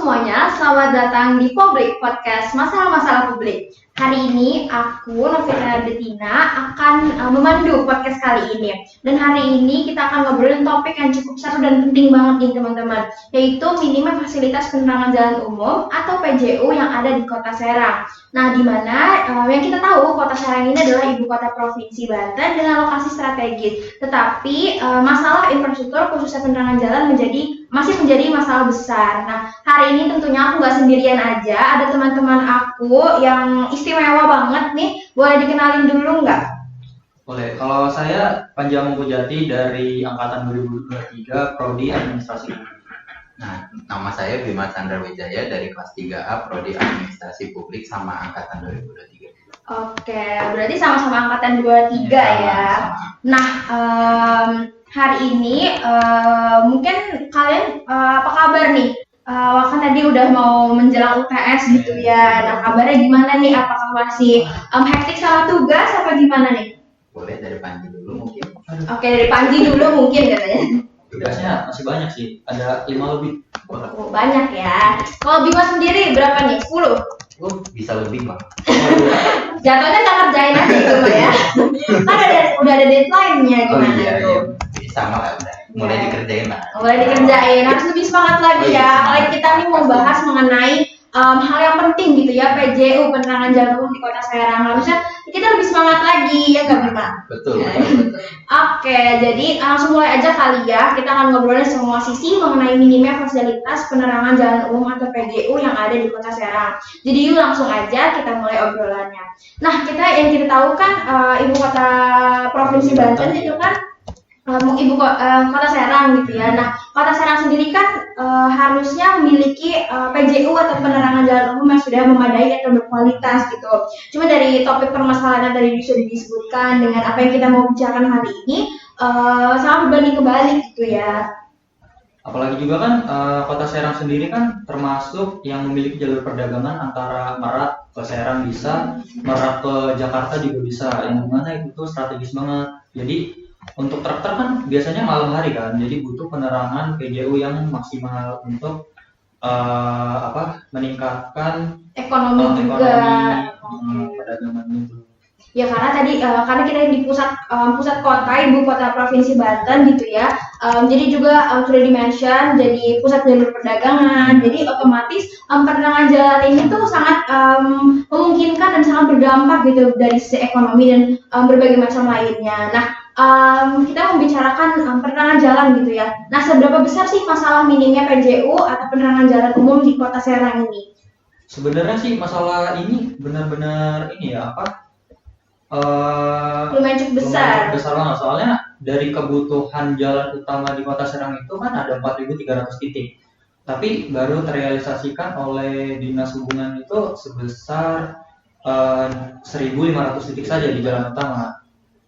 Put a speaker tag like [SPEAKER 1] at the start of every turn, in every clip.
[SPEAKER 1] semuanya, selamat datang di Public Podcast Masalah-Masalah Publik. Hari ini aku, Novita Betina, akan memandu podcast kali ini. Dan hari ini kita akan ngobrolin topik yang cukup seru dan penting banget nih teman-teman, yaitu minimnya fasilitas penerangan jalan umum atau PJU yang ada di Kota Serang. Nah, di mana yang kita tahu Kota Serang ini adalah ibu kota provinsi Banten dengan lokasi strategis. Tetapi masalah infrastruktur khususnya penerangan jalan masih menjadi masalah besar. Nah, hari ini tentunya aku nggak sendirian aja, ada teman-teman aku yang istimewa banget nih. Boleh dikenalin dulu nggak?
[SPEAKER 2] Boleh. Kalau saya Panji Pujati dari angkatan 2023 Prodi Administrasi.
[SPEAKER 3] Nah, nama saya Bima Chandra Wijaya dari kelas 3A Prodi Administrasi Publik sama angkatan 2023.
[SPEAKER 1] Oke, berarti sama-sama angkatan 23 ya. Nah, hari ini mungkin kalian apa kabar nih? Kan tadi udah mau menjelang UTS gitu ya. Nah, kabarnya gimana nih? Apakah masih hektik sama tugas apa gimana nih?
[SPEAKER 3] Boleh dari Panji dulu mungkin.
[SPEAKER 1] Oke, dari Panji dulu mungkin katanya.
[SPEAKER 2] Tugasnya masih banyak sih, ada 5 lebih.
[SPEAKER 1] Oh, banyak ya. Kalau Bima sendiri berapa nih? 10?
[SPEAKER 3] Bisa lebih Bang.
[SPEAKER 1] Jatuhnya nggak kerjain aja itu Mbak ya. Kan udah ada deadline-nya gimana tuh?
[SPEAKER 3] Sama lah udah. Mulai dikerjain lah.
[SPEAKER 1] Mulai dikerjain, harus lebih semangat lagi ya. Kalau kita nih mau bahas mengenai hal yang penting gitu ya, PJU, penerangan jalan umum di Kota Serang. Harusnya kita lebih semangat lagi ya nggak Bima?
[SPEAKER 3] Betul.
[SPEAKER 1] Oke, jadi langsung mulai aja kali ya. Kita akan ngobrolin semua sisi mengenai minimnya fasilitas penerangan jalan umum atau PJU yang ada di Kota Serang. Jadi yuk langsung aja kita mulai obrolannya. Nah, kita tahu kan ibu kota provinsi Banten itu kan kota Serang gitu ya. Nah, Kota Serang sendiri kan harusnya memiliki PJU atau penerangan jalan umum yang sudah memadai atau berkualitas gitu. Cuma dari topik permasalahan yang tadi sudah disebutkan dengan apa yang kita mau bicarakan hari ini sangat berbanding kebalik gitu ya.
[SPEAKER 2] Apalagi juga kan Kota Serang sendiri kan termasuk yang memiliki jalur perdagangan antara Merak ke Serang bisa, Merak ke Jakarta juga bisa. Yang mana itu tuh strategis banget. Jadi untuk truk-truk kan biasanya malam hari kan, jadi butuh penerangan PJU yang maksimal untuk meningkatkan
[SPEAKER 1] ekonomi juga.
[SPEAKER 2] Perdagangan itu.
[SPEAKER 1] Ya karena kita di pusat kota, ibu kota provinsi Banten gitu ya. Jadi juga sudah dimention jadi pusat jalur perdagangan. Jadi otomatis penerangan jalan ini tuh sangat memungkinkan dan sangat berdampak gitu dari sisi ekonomi dan berbagai macam lainnya. Nah, kita membicarakan penerangan jalan gitu ya. Nah, seberapa besar sih masalah minimnya PJU atau penerangan jalan umum di Kota Serang ini?
[SPEAKER 2] Sebenarnya sih masalah ini benar-benar ini ya
[SPEAKER 1] lumayan cukup besar.
[SPEAKER 2] Besar banget, soalnya dari kebutuhan jalan utama di Kota Serang itu kan ada 4.300 titik. Tapi baru terrealisasikan oleh Dinas Hubungan itu sebesar 1.500 titik saja di jalan utama.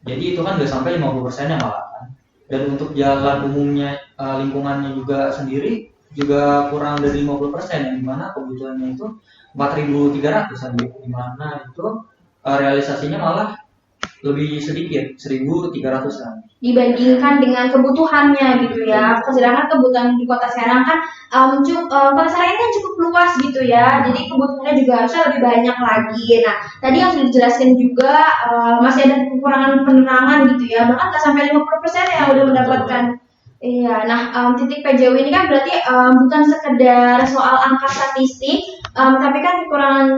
[SPEAKER 2] Jadi itu kan nggak sampai 50%-nya malah kan. Dan untuk jalan umumnya lingkungannya juga sendiri juga kurang dari 50%, yang dimana kebutuhannya itu 4.300-an, dimana itu realisasinya malah lebih sedikit, 1.300-an.
[SPEAKER 1] Dibandingkan dengan kebutuhannya gitu ya. Sedangkan kebutuhan di Kota Serang kan Kota Serang ini kan cukup luas gitu ya. Jadi kebutuhannya juga harusnya lebih banyak lagi. Nah, tadi yang sudah dijelaskan juga masih ada kekurangan penerangan gitu ya. Bahkan nggak sampai 50% yang udah mendapatkan. Iya, nah titik PJU ini kan berarti bukan sekedar soal angka statistik, tapi kan kekurangan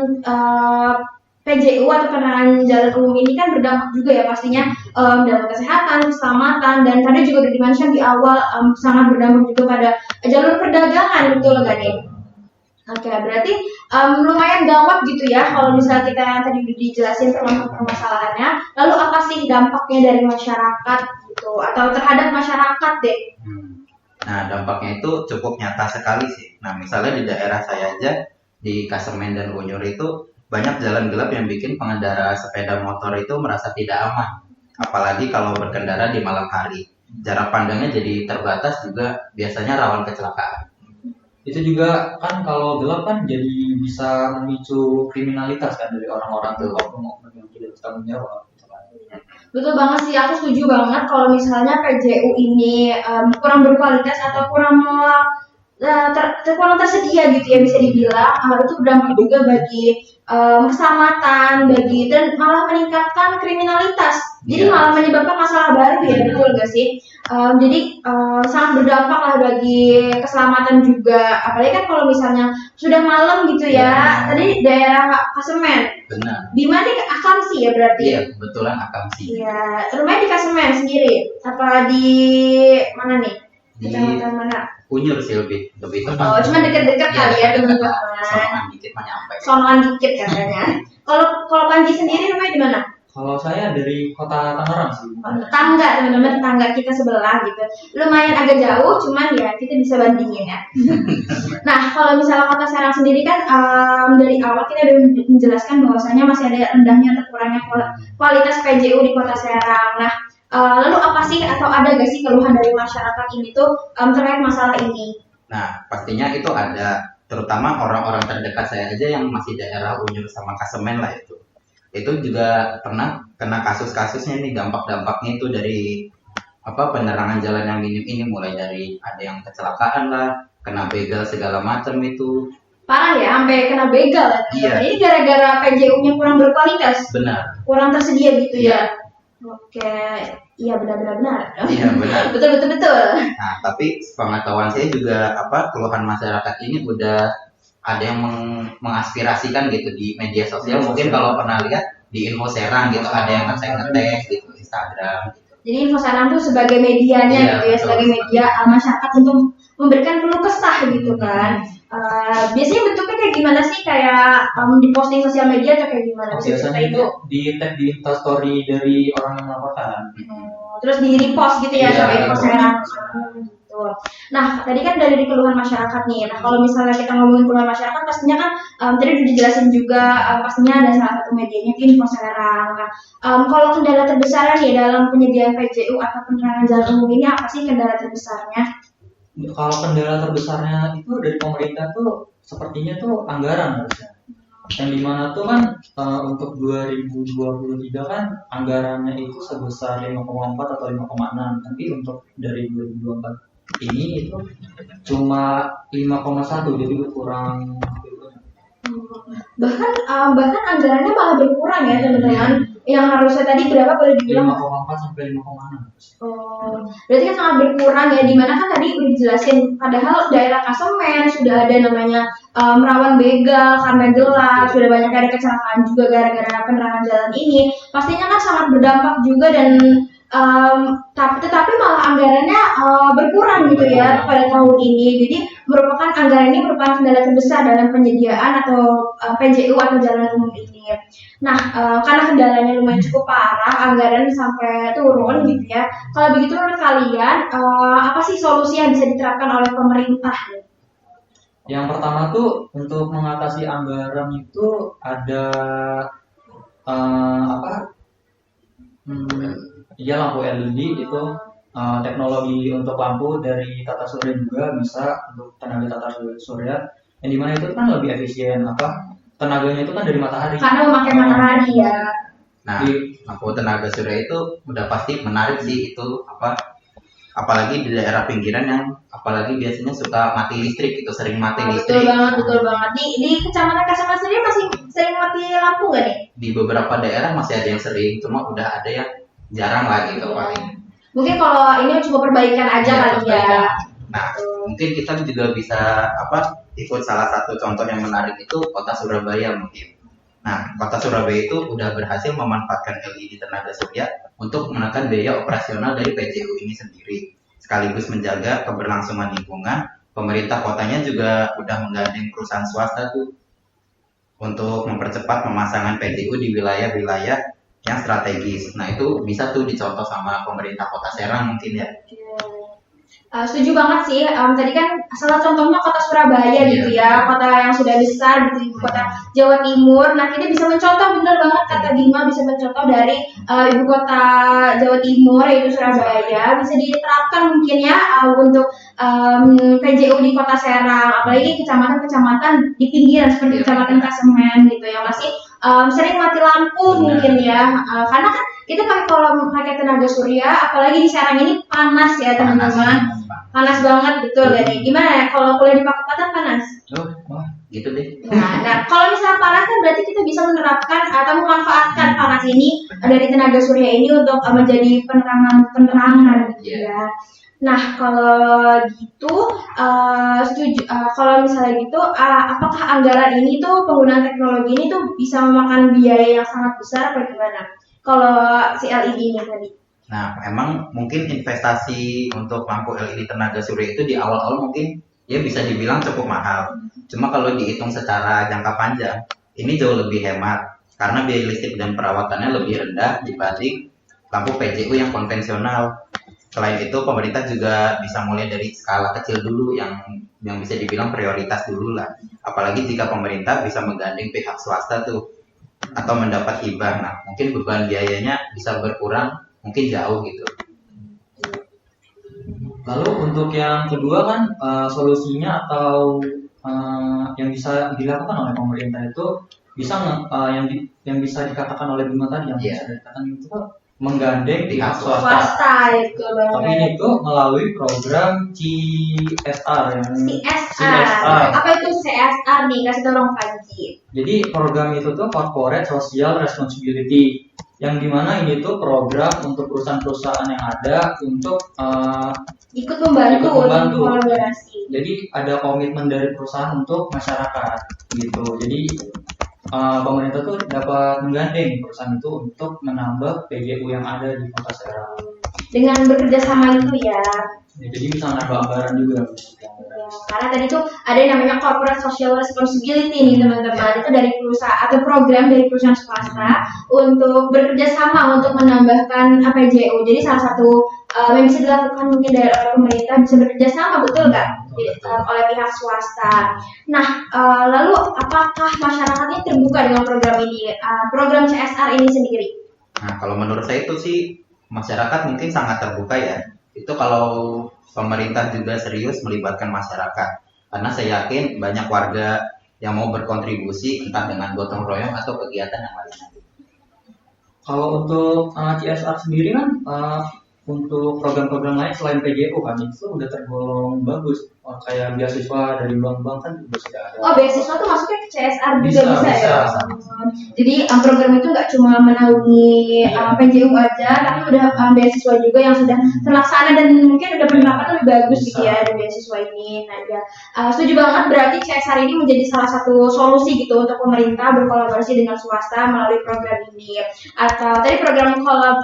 [SPEAKER 1] PJU atau penerangan jalan umum ini kan berdampak juga ya pastinya dalam kesehatan, keselamatan, dan tadi juga udah dimention di awal sangat berdampak juga pada jalur perdagangan, betul nggak nih? Oke, berarti lumayan gawat gitu ya kalau misalnya kita tadi udah dijelasin permasalahannya. Lalu apa sih dampaknya dari masyarakat gitu atau terhadap masyarakat deh?
[SPEAKER 3] Nah, dampaknya itu cukup nyata sekali sih. Nah, misalnya di daerah saya aja di Kasemen dan Unyur itu banyak jalan gelap yang bikin pengendara sepeda motor itu merasa tidak aman. Apalagi kalau berkendara di malam hari. Jarak pandangnya jadi terbatas, juga biasanya rawan kecelakaan.
[SPEAKER 2] Itu juga kan kalau gelap kan jadi bisa memicu kriminalitas kan dari orang-orang tuh yang tidak bertanggung jawab.
[SPEAKER 1] Betul banget sih, aku setuju banget kalau misalnya PJU ini kurang berkualitas atau kurang kurang tersedia gitu ya, bisa dibilang itu berdampak juga bagi keselamatan, bagi dan malah meningkatkan kriminalitas. Jadi
[SPEAKER 3] Iya.
[SPEAKER 1] malah menyebabkan masalah baru ya, betul nggak sih? Jadi sangat berdampak lah bagi keselamatan juga. Apalagi kan kalau misalnya sudah malam gitu ya,
[SPEAKER 3] Iya.
[SPEAKER 1] tadi daerah Kasemen,
[SPEAKER 3] Benar.
[SPEAKER 1] di mana di Akamsi ya berarti?
[SPEAKER 3] Iya, kebetulan Akamsi.
[SPEAKER 1] Iya, rumahnya di Kasemen sendiri. Apa di mana nih?
[SPEAKER 3] Di
[SPEAKER 1] Kecamatan mana?
[SPEAKER 3] Unyur sih lebih tepat.
[SPEAKER 1] Oh, cuma deket-deket
[SPEAKER 3] Iya,
[SPEAKER 1] kali ya teman-teman.
[SPEAKER 3] sonoan dikit mah nyampe.
[SPEAKER 1] Sonoan dikit katanya. Kalau Panji sendiri rumahnya di mana?
[SPEAKER 2] Kalau saya dari kota Tangerang sih.
[SPEAKER 1] Tetangga teman-teman, tetangga kita sebelah gitu. Lumayan agak jauh, cuman ya kita bisa bandingin ya. Nah, kalau misalnya Kota Serang sendiri kan dari awal kita udah menjelaskan bahwasanya masih ada rendahnya atau kurangnya kualitas PJU di Kota Serang. Nah, lalu apa sih atau ada gak sih keluhan dari masyarakat ini tuh terkait masalah ini?
[SPEAKER 3] Nah, pastinya itu ada, terutama orang-orang terdekat saya aja yang masih daerah Unyur sama Kasemen lah itu. Itu juga pernah kena kasus-kasusnya nih, dampak-dampaknya itu dari penerangan jalan yang minim ini, mulai dari ada yang kecelakaan lah, kena begal segala macam itu.
[SPEAKER 1] Parah ya, sampai kena begal ya.
[SPEAKER 3] Iya.
[SPEAKER 1] Ini gara-gara PJU-nya kurang berkualitas,
[SPEAKER 3] Benar.
[SPEAKER 1] kurang tersedia gitu
[SPEAKER 3] Iya.
[SPEAKER 1] ya. Oke, iya benar.
[SPEAKER 3] Iya, benar.
[SPEAKER 1] betul.
[SPEAKER 3] Nah, tapi pengetahuan saya juga keluhan masyarakat ini udah ada yang mengaspirasikan gitu di media sosial. Mungkin kalau pernah lihat di Info Serang gitu, ada yang ngetek gitu Instagram.
[SPEAKER 1] Jadi Info Serang tuh sebagai medianya
[SPEAKER 3] Iya,
[SPEAKER 1] gitu ya,
[SPEAKER 3] betul.
[SPEAKER 1] sebagai media masyarakat untuk memberikan keluh kesah gitu kan. Biasanya bentuknya kayak gimana sih? Kayak di posting sosial media atau kayak gimana? Bisa
[SPEAKER 2] Biasanya
[SPEAKER 1] ceritain
[SPEAKER 2] itu di tag di Instastory dari orang yang melaporkan.
[SPEAKER 1] Terus di repost gitu ya
[SPEAKER 3] Iya,
[SPEAKER 1] sama Info
[SPEAKER 3] betul.
[SPEAKER 1] Serang gitu. Nah, tadi kan dari keluhan masyarakat nih. Nah, kalau misalnya kita ngomongin keluhan masyarakat, pastinya kan tadi udah dijelasin juga pastinya ada salah satu medianya itu Info Serang. Nah, kalau kendala terbesarnya nih dalam penyediaan PJU atau penerangan jalan umum ini apa sih kendala terbesarnya?
[SPEAKER 2] Kalau kendala terbesarnya itu dari pemerintah tuh sepertinya tuh anggaran harusnya. Yang dimana tuh kan untuk 2023 kan anggarannya itu sebesar 5,4 atau 5,6, tapi untuk dari 2024 ini itu cuma 5,1, jadi kurang.
[SPEAKER 1] Bahkan anggarannya malah berkurang ya teman-teman. Yang harusnya tadi berapa boleh dibilang?
[SPEAKER 2] 5,4 sampai 5,6.
[SPEAKER 1] Berarti kan sangat berkurang ya, dimana kan tadi udah dijelasin padahal daerah Kasemen sudah ada namanya rawan begal karena gelap, sudah banyak ada kecelakaan juga gara-gara penerangan jalan ini, pastinya kan sangat berdampak juga dan tetapi malah anggarannya berkurang gitu ya pada tahun ini. Jadi anggaran ini merupakan kendala terbesar dalam penyediaan atau PJU atau jalan umum ini. Nah, karena kendalanya lumayan cukup parah, anggaran sampai turun gitu ya. Kalau begitu menurut kalian, apa sih solusi yang bisa diterapkan oleh pemerintah?
[SPEAKER 2] Yang pertama tuh untuk mengatasi anggaran itu ada lampu LED itu teknologi untuk lampu dari Tata Surya juga bisa untuk tenaga Tata Surya, yang dimana itu kan lebih efisien tenaganya itu kan dari matahari.
[SPEAKER 1] Karena memakai matahari ya.
[SPEAKER 3] Nah, lampu tenaga surya itu udah pasti menarik sih itu apalagi di daerah pinggiran yang apalagi biasanya suka mati listrik itu, sering mati listrik.
[SPEAKER 1] Betul banget. Di Kecamatan Kasemen sendiri masih sering mati lampu nggak nih?
[SPEAKER 3] Di beberapa daerah masih ada yang sering, cuma udah ada yang jarang lah gitu paling.
[SPEAKER 1] Mungkin kalau ini coba perbaikan aja
[SPEAKER 3] Iya,
[SPEAKER 1] kali ya.
[SPEAKER 3] perbaikan. Nah, mungkin kita juga bisa ikut salah satu contoh yang menarik itu Kota Surabaya mungkin. Nah, Kota Surabaya itu udah berhasil memanfaatkan LED tenaga surya untuk menekan biaya operasional dari PJU ini sendiri, sekaligus menjaga keberlangsungan lingkungan. Pemerintah kotanya juga udah menggandeng perusahaan swasta tuh untuk mempercepat pemasangan PJU di wilayah-wilayah yang strategis. Nah, itu bisa tuh dicontoh sama pemerintah Kota Serang mungkin ya.
[SPEAKER 1] Setuju banget sih. Tadi kan salah contohnya Kota Surabaya gitu ya, kota yang sudah besar gitu, ibu kota Jawa Timur. Nah, kita bisa mencontoh, bener banget kata Bima, bisa mencontoh dari ibu kota Jawa Timur yaitu Surabaya. Bisa diterapkan mungkin ya untuk PJU di Kota Serang, apalagi kecamatan-kecamatan di pinggiran seperti Kecamatan Kasemen gitu yang masih sering mati lampu mungkin ya, karena kan Kita pakai tenaga surya, apalagi di Serang ini panas ya teman-teman. Panas banget betul gak nih? Gimana ya kalau kuliah di Pakupaten panas?
[SPEAKER 3] Oh, wah, gitu deh.
[SPEAKER 1] Nah, kalau misalnya panas kan berarti kita bisa menerapkan atau memanfaatkan panas ini dari tenaga surya ini untuk menjadi penerangan gitu ya. Nah, kalau gitu setuju. Kalau misalnya gitu, apakah anggaran ini tuh penggunaan teknologi ini tuh bisa memakan biaya yang sangat besar atau gimana? Kalau si LED ini tadi.
[SPEAKER 3] Nah, emang mungkin investasi untuk lampu LED tenaga surya itu di awal-awal mungkin ya bisa dibilang cukup mahal. Cuma kalau dihitung secara jangka panjang, ini jauh lebih hemat karena biaya listrik dan perawatannya lebih rendah dibanding lampu PJU yang konvensional. Selain itu, pemerintah juga bisa mulai dari skala kecil dulu yang bisa dibilang prioritas dulu lah. Apalagi jika pemerintah bisa menggandeng pihak swasta tuh atau mendapat hibah. Nah, mungkin beban biayanya bisa berkurang, mungkin jauh gitu.
[SPEAKER 2] Lalu untuk yang kedua kan solusinya atau yang bisa dilakukan oleh pemerintah itu yang bisa dikatakan oleh Bima tadi yang bisa dikatakan itu menggandeng pihak swasta.
[SPEAKER 1] Itu banget.
[SPEAKER 2] Tapi ini itu melalui program CSR yang
[SPEAKER 1] CSR. Apa itu CSR nih? Kasih tolong Panji.
[SPEAKER 2] Jadi program itu tuh Corporate Social Responsibility, yang dimana ini tuh program untuk perusahaan-perusahaan yang ada untuk
[SPEAKER 1] ikut membantu. Kolaborasi.
[SPEAKER 2] Jadi ada komitmen dari perusahaan untuk masyarakat gitu. Jadi pemerintah tuh dapat menggandeng perusahaan itu untuk menambah PGU yang ada di Kota Serang.
[SPEAKER 1] Dengan bekerja sama itu ya.
[SPEAKER 2] Jadi bisa menambah anggaran juga.
[SPEAKER 1] Ya, karena tadi tuh ada yang namanya corporate social responsibility nih teman-teman. Itu dari perusahaan atau program dari perusahaan swasta untuk bekerja sama untuk menambahkan PJU. Jadi salah satu yang bisa dilakukan mungkin dari pemerintah bisa bekerja sama, betul nggak? Oleh pihak swasta. Nah, lalu apakah masyarakatnya terbuka dengan program ini, program CSR ini sendiri?
[SPEAKER 3] Nah, kalau menurut saya itu sih masyarakat mungkin sangat terbuka ya. Itu kalau pemerintah juga serius melibatkan masyarakat. Karena saya yakin banyak warga yang mau berkontribusi entah dengan gotong royong atau kegiatan yang lainnya.
[SPEAKER 2] Kalau untuk CSR sendiri kan untuk program-program lain selain PJU kan itu udah tergolong bagus. Kayak beasiswa dari bank-bank kan juga sudah ada.
[SPEAKER 1] Oh, beasiswa tuh masuknya ke CSR juga bisa ya?
[SPEAKER 2] Bisa.
[SPEAKER 1] Jadi program itu nggak cuma menaungi PJU aja, tapi udah beasiswa juga yang sudah terlaksana dan mungkin udah penerapan lebih bagus gitu ya dari beasiswa ini. Nah, ya setuju banget, berarti CSR ini menjadi salah satu solusi gitu untuk pemerintah berkolaborasi dengan swasta melalui program ini. Atau tadi programnya apa?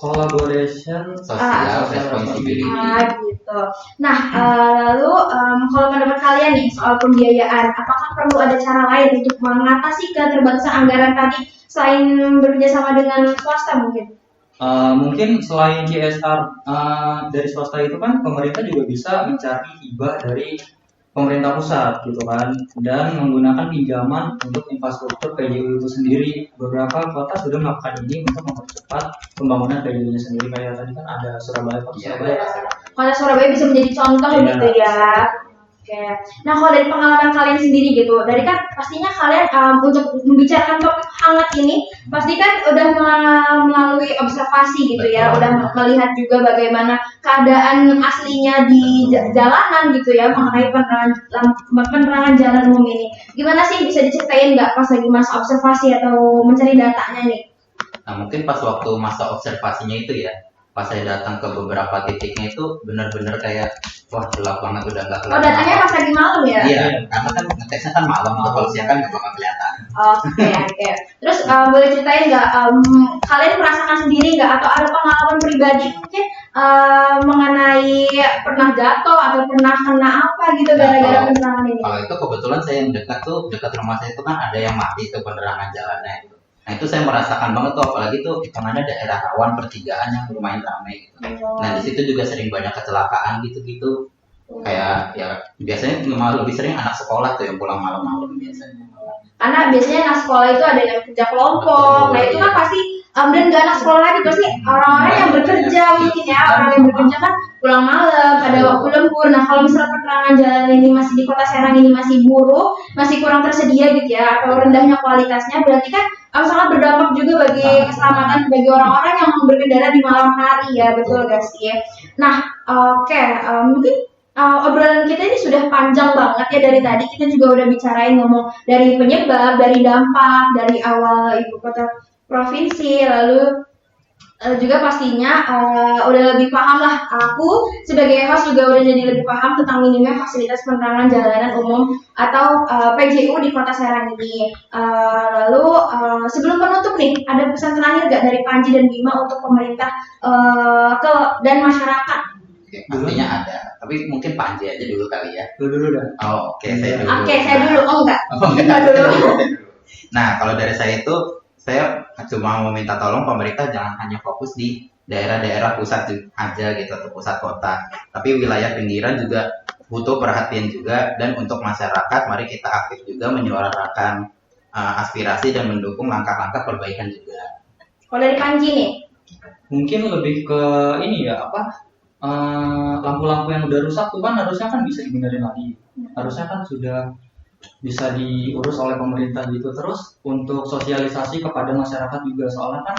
[SPEAKER 2] Collaboration
[SPEAKER 3] Social responsibility.
[SPEAKER 1] Gitu. Nah, lalu kalau menurut kalian nih soal pembiayaan, apakah perlu ada cara lain untuk mengatasi keterbatasan anggaran tadi selain bekerjasama dengan swasta mungkin?
[SPEAKER 2] Mungkin selain CSR dari swasta itu kan pemerintah juga bisa mencari hibah dari pemerintah pusat gitu kan, dan menggunakan pinjaman untuk infrastruktur PJU itu sendiri. Beberapa kota sudah melakukan ini untuk mempercepat pembangunan PJU-nya sendiri. Kayak tadi kan ada Surabaya,
[SPEAKER 1] Kota Surabaya bisa menjadi contoh gitu ya. Oke. Nah, kalau dari pengalaman kalian sendiri gitu, dari kan pastinya kalian untuk membicarakan topik hangat ini, pasti kan udah melalui observasi gitu ya, udah melihat juga bagaimana keadaan aslinya di jalanan gitu ya, mengenai penerangan jalan umum ini. Gimana sih, bisa diceritain nggak pas lagi masa observasi atau mencari datanya nih?
[SPEAKER 3] Nah, mungkin pas waktu masa observasinya itu ya, pas saya datang ke beberapa titiknya itu benar-benar kayak wah gelap banget, udah nggak kelihatan.
[SPEAKER 1] Oh, datanya pas lagi malam ya?
[SPEAKER 3] Iya, karena kan ngetesnya kan malam, kalau siang kan nggak bakal kelihatan.
[SPEAKER 1] Oke. Terus boleh ceritain nggak, kalian merasakan sendiri nggak atau ada pengalaman pribadi mungkin mengenai pernah jatuh atau pernah kena apa gitu gara-gara penerangan ini?
[SPEAKER 3] Kalau itu kebetulan saya yang dekat rumah saya itu kan ada yang mati tuh penerangan jalannya itu. Nah, itu saya merasakan banget tuh, apalagi tuh hitungannya daerah rawan pertigaan yang lumayan ramai gitu. Nah, di situ juga sering banyak kecelakaan gitu-gitu. Kayak ya biasanya lebih sering anak sekolah tuh yang pulang malam-malam biasanya.
[SPEAKER 1] Karena biasanya anak sekolah itu ada yang kerja kelompok. Nah, itu kan pasti dan nggak anak sekolah lagi, pasti orang-orang yang bekerja mungkin ya, orang yang bekerja kan pulang malam, ada waktu lembur. Nah kalau misalnya penerangan jalan ini masih di Kota Serang ini masih buruk, masih kurang tersedia gitu ya, atau rendahnya kualitasnya, berarti kan sangat berdampak juga bagi keselamatan bagi orang-orang yang berkendara di malam hari ya, betul gak sih? Nah, oke, mungkin obrolan kita ini sudah panjang banget ya dari tadi. Kita juga udah bicarain ngomong dari penyebab, dari dampak, dari awal ibu kota provinsi, lalu juga pastinya udah lebih paham lah. Aku sebagai host juga udah jadi lebih paham tentang minimnya fasilitas penerangan jalanan umum atau PJU di Kota Serang ini. Lalu sebelum penutup nih, ada pesan terakhir gak dari Panji dan Bima untuk pemerintah dan masyarakat?
[SPEAKER 3] Oke, pastinya ada, tapi mungkin Panji aja dulu kali ya.
[SPEAKER 2] Dulu dah.
[SPEAKER 3] Oh, oke, saya dulu.
[SPEAKER 1] Oke, saya dulu. Oh enggak.
[SPEAKER 3] enggak
[SPEAKER 1] dulu.
[SPEAKER 3] Nah, kalau dari saya itu, saya cuma mau minta tolong pemerintah jangan hanya fokus di daerah-daerah pusat aja gitu atau pusat kota, tapi wilayah pinggiran juga butuh perhatian juga. Dan untuk masyarakat, mari kita aktif juga menyuarakan aspirasi dan mendukung langkah-langkah perbaikan juga.
[SPEAKER 1] Kalau dari Panji nih,
[SPEAKER 2] Mungkin lebih ke ini ya, lampu-lampu yang udah rusak tuh kan harusnya kan bisa dibenerin lagi. Harusnya kan sudah bisa diurus oleh pemerintah gitu. Terus untuk sosialisasi kepada masyarakat juga, soalnya kan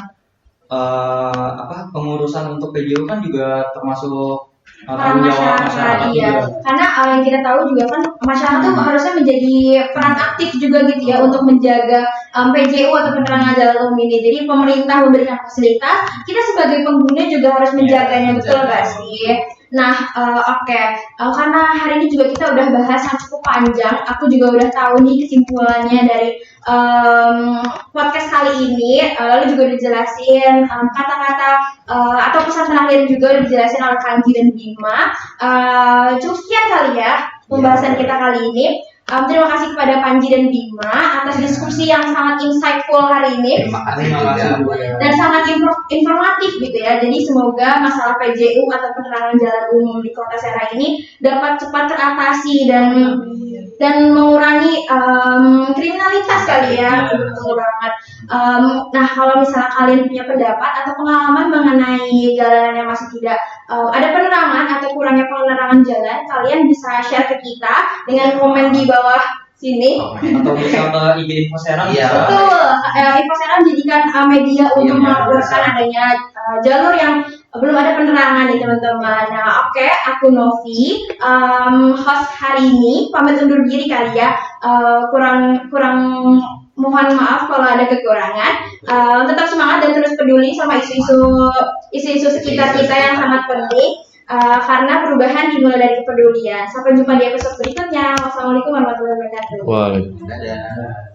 [SPEAKER 2] pengurusan untuk PJU kan juga termasuk tanggung jawab masyarakat
[SPEAKER 1] iya.
[SPEAKER 2] juga.
[SPEAKER 1] Karena yang kita tahu juga kan masyarakat tuh harusnya menjadi peran aktif juga gitu ya untuk menjaga PJU atau penerangan jalan umum ini. Jadi pemerintah memberikan fasilitas, kita sebagai pengguna juga harus menjaganya, betul gak sih? Nah, oke. Karena hari ini juga kita udah bahas yang cukup panjang, aku juga udah tahu nih kesimpulannya dari podcast kali ini. Lalu juga dijelasin kata-kata atau pesan terakhir juga dijelasin oleh Panji dan Bima. Cukup sekian kali ya pembahasan kita kali ini. Terima kasih kepada Panji dan Bima atas diskusi yang sangat insightful hari ini.
[SPEAKER 3] Terima kasih juga.
[SPEAKER 1] Dan sangat informatif gitu ya. Jadi semoga masalah PJU atau penerangan jalan umum di Kota Serang ini dapat cepat teratasi dan mengurangi kriminalitas kali ya. Betul banget. Nah kalau misalnya kalian punya pendapat atau pengalaman mengenai jalanan yang masih tidak ada penerangan atau kurangnya penerangan jalan, kalian bisa share ke kita dengan komen di bawah sini.
[SPEAKER 2] Atau bisa ke IG Info Serang.
[SPEAKER 3] Iya.
[SPEAKER 2] Bisa.
[SPEAKER 1] Betul, Info Serang jadikan media untuk melaporkan adanya jalur yang belum ada penerangan nih teman-teman. Nah, oke, aku Novi, host hari ini, pamit undur diri kali ya. Kurang mohon maaf kalau ada kekurangan. Tetap semangat dan terus peduli sama isu-isu sekitar kita yang sangat penting. Karena perubahan dimulai dari kepedulian. Sampai jumpa di episode berikutnya. Wassalamualaikum warahmatullahi wabarakatuh.
[SPEAKER 3] Dadah.